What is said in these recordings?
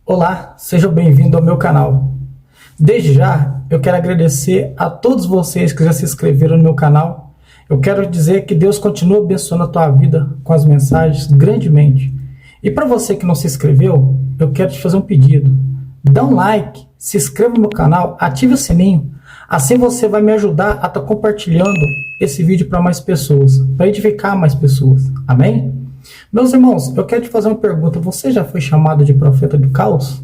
Olá, seja bem-vindo ao meu canal. Desde já, eu quero agradecer a todos vocês que já se inscreveram no meu canal. Eu quero dizer que Deus continua abençoando a tua vida com as mensagens grandemente. E para você que não se inscreveu, eu quero te fazer um pedido. Dá um like, se inscreva no meu canal, ative o sininho. Assim você vai me ajudar a estar compartilhando esse vídeo para mais pessoas, para edificar mais pessoas. Amém? Meus irmãos, eu quero te fazer uma pergunta. Você já foi chamado de profeta do caos?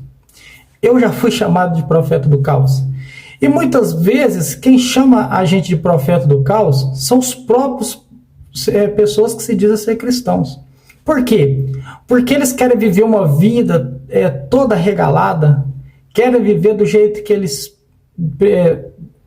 Eu já fui chamado de profeta do caos. E muitas vezes, quem chama a gente de profeta do caos são os próprios pessoas que se dizem ser cristãos. Por quê? Porque eles querem viver uma vida toda regalada, querem viver do jeito que eles,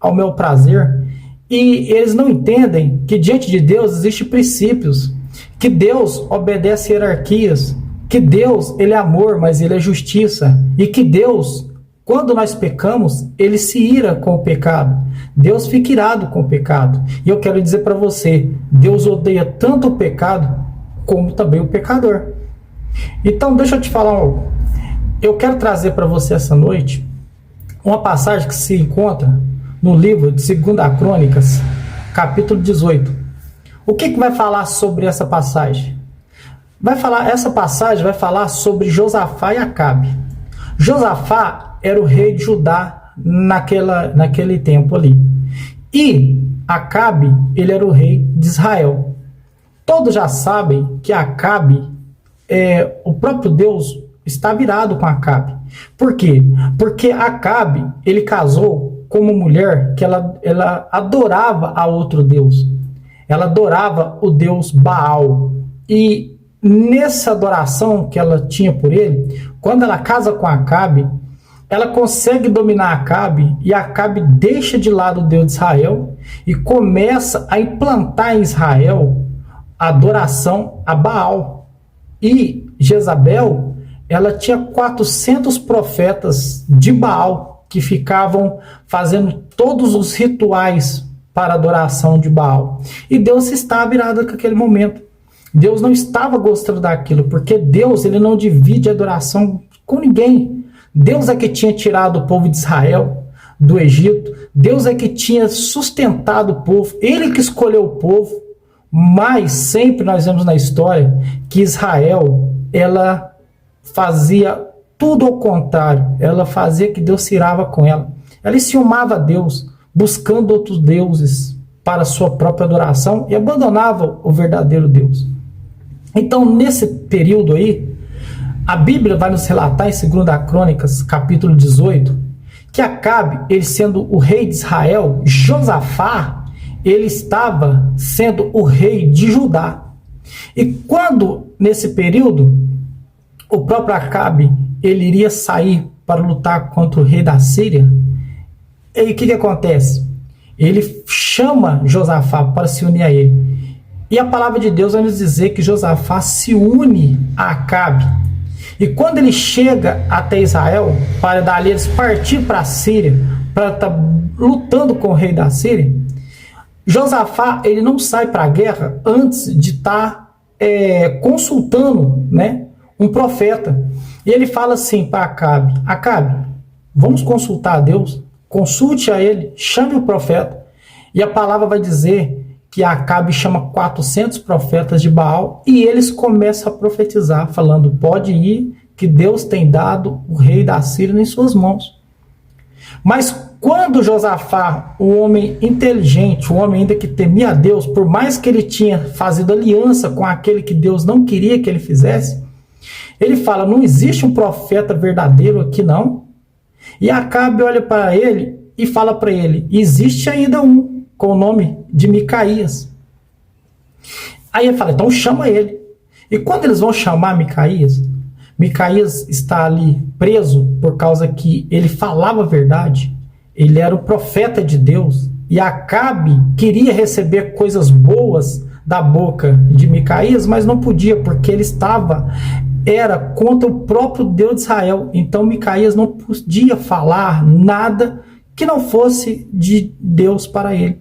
ao meu prazer, e eles não entendem que diante de Deus existem princípios, que Deus obedece hierarquias, que Deus, ele é amor, mas ele é justiça, e que Deus, quando nós pecamos, ele se ira com o pecado. Deus fica irado com o pecado. E eu quero dizer para você, Deus odeia tanto o pecado, como também o pecador. Então, deixa eu te falar algo. Eu quero trazer para você essa noite uma passagem que se encontra no livro de 2 Crônicas, capítulo 18. O que vai falar sobre essa passagem? Essa passagem vai falar sobre Josafá e Acabe. Josafá era o rei de Judá naquele tempo ali. E Acabe, ele era o rei de Israel. Todos já sabem que Acabe, o próprio Deus está virado com Acabe. Por quê? Porque Acabe, ele casou com uma mulher que ela adorava a outro Deus. Ela adorava o Deus Baal. E nessa adoração que ela tinha por ele, quando ela casa com Acabe, ela consegue dominar Acabe, e Acabe deixa de lado o Deus de Israel e começa a implantar em Israel a adoração a Baal. E Jezabel, ela tinha 400 profetas de Baal que ficavam fazendo todos os rituais para a adoração de Baal. E Deus estava virado naquele momento. Deus não estava gostando daquilo, porque Deus, ele não divide a adoração com ninguém. Deus é que tinha tirado o povo de Israel do Egito. Deus é que tinha sustentado o povo. Ele que escolheu o povo. Mas sempre nós vemos na história que Israel, ela fazia tudo ao contrário. Ela fazia que Deus se irava com ela. Ela ciumava a Deus, buscando outros deuses para sua própria adoração, e abandonava o verdadeiro Deus. Então, nesse período aí, a Bíblia vai nos relatar em 2 Crônicas, capítulo 18, que Acabe, ele sendo o rei de Israel, Josafá, ele estava sendo o rei de Judá. E quando, nesse período, o próprio Acabe, ele iria sair para lutar contra o rei da Síria, e o que acontece? Ele chama Josafá para se unir a ele. E a palavra de Deus vai nos dizer que Josafá se une a Acabe. E quando ele chega até Israel, para dali eles partir para a Síria, para estar lutando com o rei da Síria, Josafá, ele não sai para a guerra antes de estar consultando, né, um profeta. E ele fala assim para Acabe: Acabe, vamos consultar a Deus? Consulte a ele, chame o profeta. E a palavra vai dizer que Acabe chama 400 profetas de Baal, e eles começam a profetizar, falando: pode ir, que Deus tem dado o rei da Síria em suas mãos. Mas quando Josafá, o homem inteligente, o homem ainda que temia a Deus, por mais que ele tinha fazido aliança com aquele que Deus não queria que ele fizesse, ele fala: não existe um profeta verdadeiro aqui não. E Acabe olha para ele e fala para ele: existe ainda um, com o nome de Micaías. Aí ele fala: então chama ele. E quando eles vão chamar Micaías, Micaías está ali preso por causa que ele falava a verdade, ele era o profeta de Deus, e Acabe queria receber coisas boas da boca de Micaías, mas não podia, porque ele era contra o próprio Deus de Israel. Então Micaías não podia falar nada que não fosse de Deus para ele.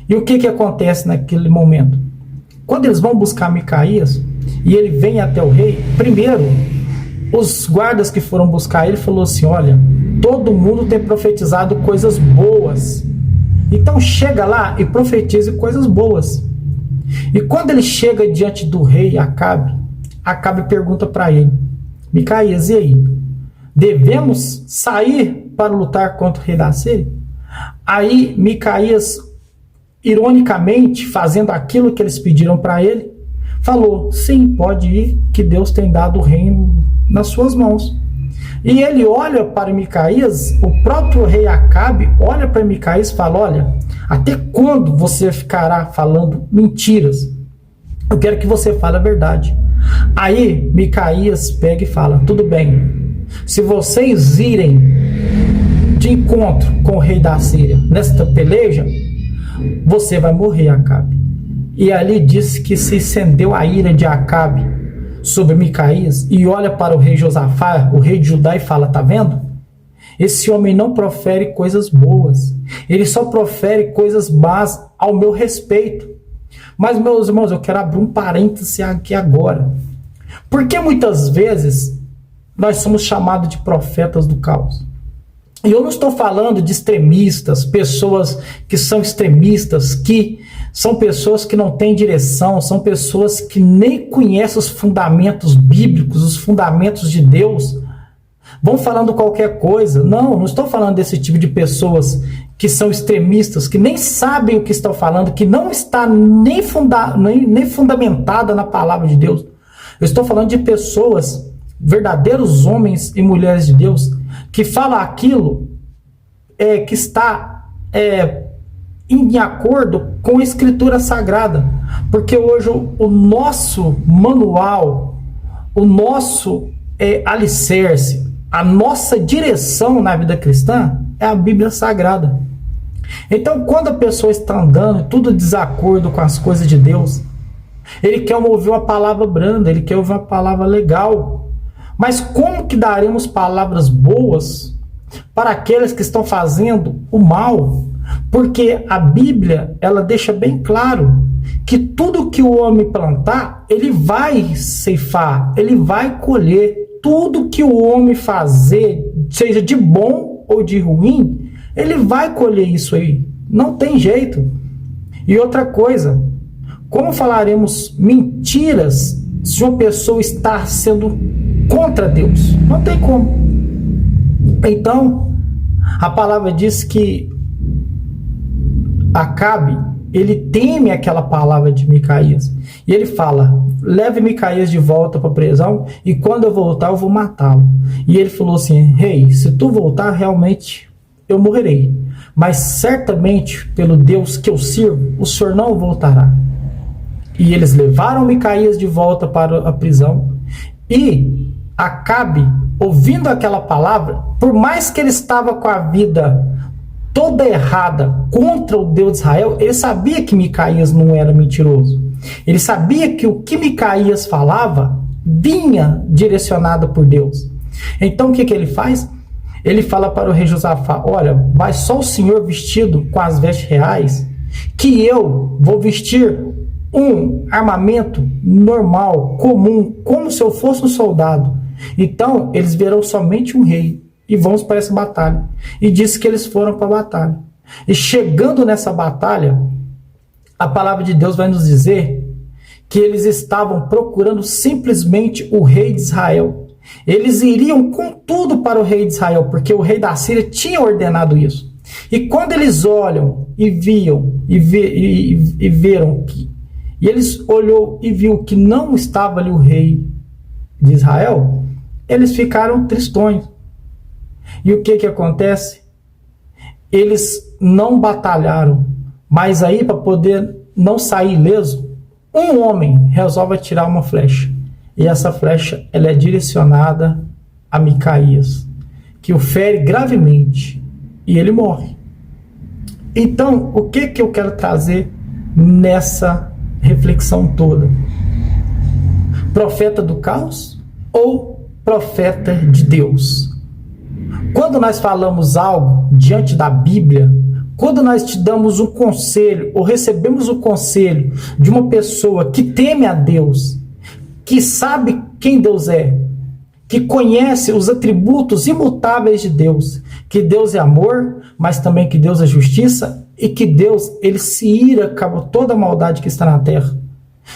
E o que acontece naquele momento? Quando eles vão buscar Micaías e ele vem até o rei, primeiro os guardas que foram buscar ele falou assim: olha, todo mundo tem profetizado coisas boas, então chega lá e profetize coisas boas. E quando ele chega diante do rei Acabe, Acabe pergunta para ele: Micaías, e aí? Devemos sair para lutar contra o rei da Síria? Aí Micaías, ironicamente, fazendo aquilo que eles pediram para ele, falou: sim, pode ir, que Deus tem dado o reino nas suas mãos. E ele olha para Micaías, o próprio rei Acabe olha para Micaías e fala: olha, até quando você ficará falando mentiras? Eu quero que você fale a verdade. Aí Micaías pega e fala: tudo bem, se vocês irem de encontro com o rei da Síria nesta peleja, você vai morrer, Acabe. E ali diz que se acendeu a ira de Acabe sobre Micaías e olha para o rei Josafá, o rei de Judá, e fala: tá vendo? Esse homem não profere coisas boas, ele só profere coisas más ao meu respeito. Mas, meus irmãos, eu quero abrir um parêntese aqui agora. Porque muitas vezes nós somos chamados de profetas do caos. E eu não estou falando de extremistas, pessoas que são extremistas, que são pessoas que não têm direção, são pessoas que nem conhecem os fundamentos bíblicos, os fundamentos de Deus, vão falando qualquer coisa. Não estou falando desse tipo de pessoas que são extremistas, que nem sabem o que estão falando, que não está nem fundamentada na palavra de Deus. Eu estou falando de pessoas, verdadeiros homens e mulheres de Deus, que falam aquilo que está em acordo com a Escritura Sagrada. Porque hoje o nosso manual, o nosso alicerce, a nossa direção na vida cristã é a Bíblia Sagrada. Então, quando a pessoa está andando tudo de desacordo com as coisas de Deus, ele quer ouvir uma palavra branda, ele quer ouvir uma palavra legal. Mas como que daremos palavras boas para aqueles que estão fazendo o mal? Porque a Bíblia, ela deixa bem claro que tudo que o homem plantar, ele vai ceifar, ele vai colher. Tudo que o homem fazer, seja de bom ou de ruim, ele vai colher isso aí. Não tem jeito. E outra coisa, como falaremos mentiras se uma pessoa está sendo contra Deus? Não tem como. Então, a palavra diz que Acabe, ele teme aquela palavra de Micaías. E ele fala: leve Micaías de volta para a prisão, e quando eu voltar eu vou matá-lo. E ele falou assim: rei, se tu voltar, realmente eu morrerei. Mas certamente, pelo Deus que eu sirvo, o senhor não voltará. E eles levaram Micaías de volta para a prisão. E Acabe, ouvindo aquela palavra, por mais que ele estava com a vida toda errada contra o Deus de Israel, ele sabia que Micaías não era mentiroso. Ele sabia que o que Micaías falava vinha direcionado por Deus. Então o que ele faz? Ele fala para o rei Josafá: olha, vai só o senhor vestido com as vestes reais, que eu vou vestir um armamento normal, comum, como se eu fosse um soldado. Então eles verão somente um rei e vamos para essa batalha. E disse que eles foram para a batalha. E chegando nessa batalha, a palavra de Deus vai nos dizer que eles estavam procurando simplesmente o rei de Israel. Eles iriam com tudo para o rei de Israel, porque o rei da Síria tinha ordenado isso. E quando eles olham e viam e viram que, e eles olhou e viu que não estava ali o rei de Israel, eles ficaram tristonhos. E o que acontece? Eles não batalharam, mas aí, para poder não sair ileso, um homem resolve atirar uma flecha. E essa flecha, ela é direcionada a Micaías, que o fere gravemente, e ele morre. Então, o que eu quero trazer nessa reflexão toda? Profeta do caos ou profeta de Deus? Quando nós falamos algo diante da Bíblia, quando nós te damos um conselho, ou recebemos o conselho de uma pessoa que teme a Deus, que sabe quem Deus é, que conhece os atributos imutáveis de Deus, que Deus é amor, mas também que Deus é justiça e que Deus, ele se ira com toda a maldade que está na terra.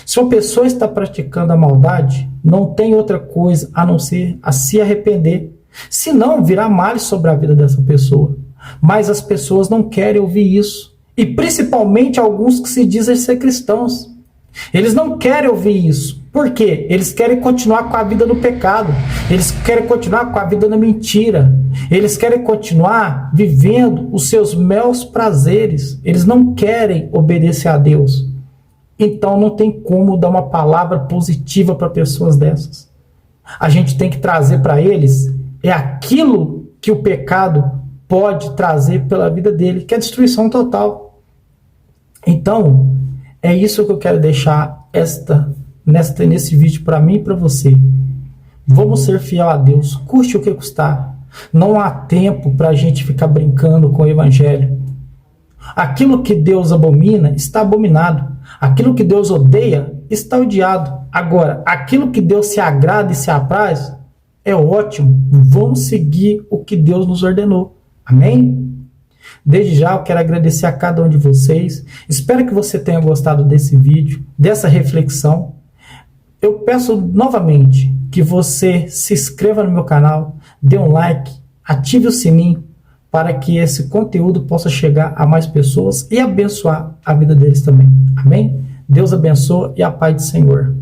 Se uma pessoa está praticando a maldade, não tem outra coisa a não ser a se arrepender. Senão, virá males sobre a vida dessa pessoa. Mas as pessoas não querem ouvir isso. E principalmente alguns que se dizem ser cristãos. Eles não querem ouvir isso. Por quê? Eles querem continuar com a vida no pecado. Eles querem continuar com a vida na mentira. Eles querem continuar vivendo os seus meus prazeres. Eles não querem obedecer a Deus. Então não tem como dar uma palavra positiva para pessoas dessas. A gente tem que trazer para eles aquilo que o pecado pode trazer pela vida dele, que é a destruição total. Então, é isso que eu quero deixar nesse vídeo para mim e para você. Vamos ser fiel a Deus, custe o que custar. Não há tempo para a gente ficar brincando com o evangelho. Aquilo que Deus abomina está abominado. Aquilo que Deus odeia está odiado. Agora, aquilo que Deus se agrada e se apraz é ótimo. Vamos seguir o que Deus nos ordenou. Amém? Desde já eu quero agradecer a cada um de vocês. Espero que você tenha gostado desse vídeo, dessa reflexão. Eu peço novamente que você se inscreva no meu canal, dê um like, ative o sininho para que esse conteúdo possa chegar a mais pessoas e abençoar a vida deles também. Amém? Deus abençoe e a paz do Senhor.